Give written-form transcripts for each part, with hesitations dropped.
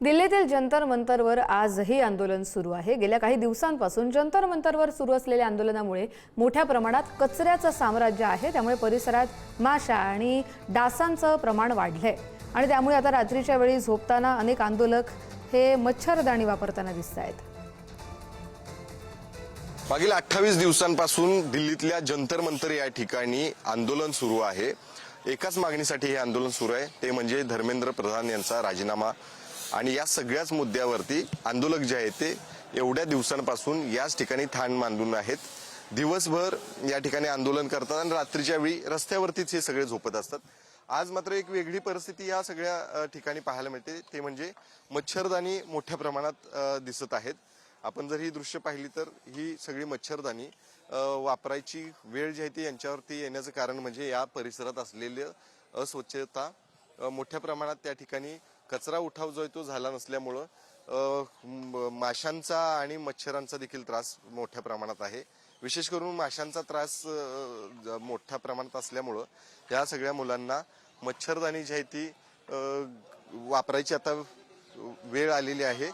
दिल्लीतील जंतर मंतरवर आजही आंदोलन सुरू आहे। गेल्या काही दिवसांपासून जंतर मंतरवर सुरू असलेल्या आंदोलनामुळे मोठ्या प्रमाणात कचऱ्याचं साम्राज्य आहे। त्यामुळे परिसरात माशा आणि डासांचं प्रमाण वाढलंय आणि त्यामुळे आता रात्रीच्या वेळी झोपताना अनेक आंदोलक हे मच्छरदाणी वापरताना दिसतायत। मागील 28 दिवसांपासून दिल्लीतल्या जंतर मंतर या ठिकाणी आंदोलन सुरू आहे। एकाच मागणीसाठी हे आंदोलन सुरू आहे, ते म्हणजे धर्मेंद्र प्रधान यांचा राजीनामा। आणि या सगळ्याच मुद्द्यावरती आंदोलक जे आहेत ते एवढ्या दिवसांपासून याच ठिकाणी ठाण मांडून आहेत। दिवसभर या ठिकाणी आंदोलन करतात आणि रात्रीच्या वेळी रस्त्यावरतीच हे सगळे झोपत असतात। आज मात्र एक वेगळी परिस्थिती या सगळ्या ठिकाणी पाहायला मिळते, ते म्हणजे मच्छरदाणी मोठ्या प्रमाणात दिसत आहेत। आपण जर ही दृश्य पाहिली तर ही सगळी मच्छरदाणी वापरायची वेळ जी आहे ती यांच्यावरती येण्याचं कारण म्हणजे या परिसरात असलेली अस्वच्छता, मोठ्या प्रमाणात त्या ठिकाणी कचरा उठाव जो आहे तो झाला नसल्यामुळं माशांचा आणि मच्छरांचा देखील त्रास मोठ्या प्रमाणात आहे। विशेष करून माशांचा त्रास मोठ्या प्रमाणात असल्यामुळं या सगळ्या मुलांना मच्छरदाणी जी आहे ती वापरायची आता वेळ आलेली आहे।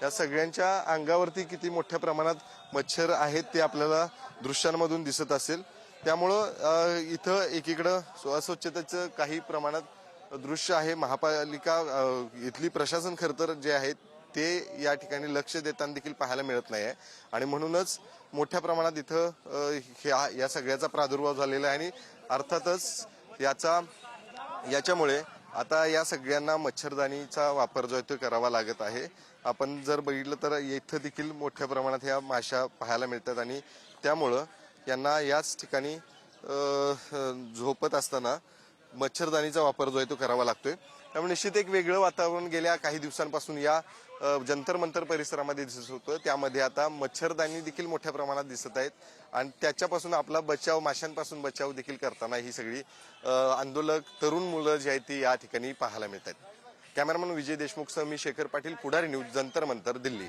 या सगळ्यांच्या अंगावरती किती मोठ्या प्रमाणात मच्छर आहेत ते आपल्याला दृश्यांमधून दिसत असेल। त्यामुळं इथं एकीकडं अस्वच्छतेचं काही प्रमाणात दृश्य आहे। महापालिका इथली प्रशासन खरं तर जे आहे ते या ठिकाणी लक्ष देताना देखील पाहायला मिळत नाही आहे आणि म्हणूनच मोठ्या प्रमाणात इथं या सगळ्याचा प्रादुर्भाव झालेला आहे। आणि अर्थातच याच्यामुळे आता या सगळ्यांना मच्छरदाणीचा वापर जो आहे तो करावा लागत आहे। आपण जर बघितलं तर इथं देखील मोठ्या प्रमाणात ह्या माशा पाहायला मिळतात आणि त्यामुळं यांना याच ठिकाणी झोपत असताना मच्छरदाणीचा वापर जो आहे तो करावा लागतोय। त्यामुळे निश्चित एक वेगळं वातावरण गेल्या काही दिवसांपासून या जंतर मंतर परिसरामध्ये दिसत होतं। त्यामध्ये आता मच्छरदाणी देखील मोठ्या प्रमाणात दिसत आहेत आणि त्याच्यापासून आपला बचाव, माशांपासून बचाव देखील करताना ही सगळी आंदोलक तरुण मुलं जी आहेत ती या ठिकाणी पाहायला मिळत आहेत। कॅमेरामन विजय देशमुखसह मी शेखर पाटील, पुढारी न्यूज, जंतर मंतर, दिल्ली।